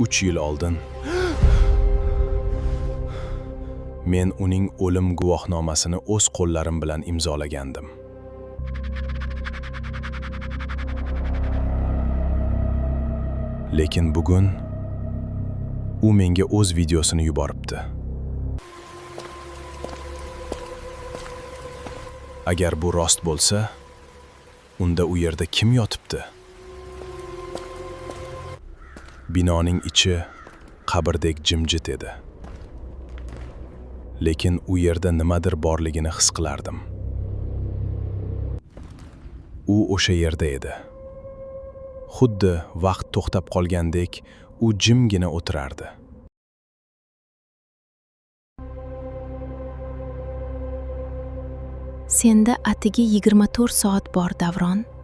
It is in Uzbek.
3 yil oldin men uning o'lim guvohnomasini o'z qo'llarim bilan imzolagandim. Lekin bugun u menga o'z videosini yuboribdi. Agar bu rost bo'lsa, unda u yerda kim yotibdi? Binoning ichi qabrdek jimjit edi. Lekin u yerda nimadir borligini his qilardim. U o'sha yerda edi. Xuddi vaqt to'xtab qolgandek, u jimgina o'tirardi. Senda atigi 24 soat bor, Davron.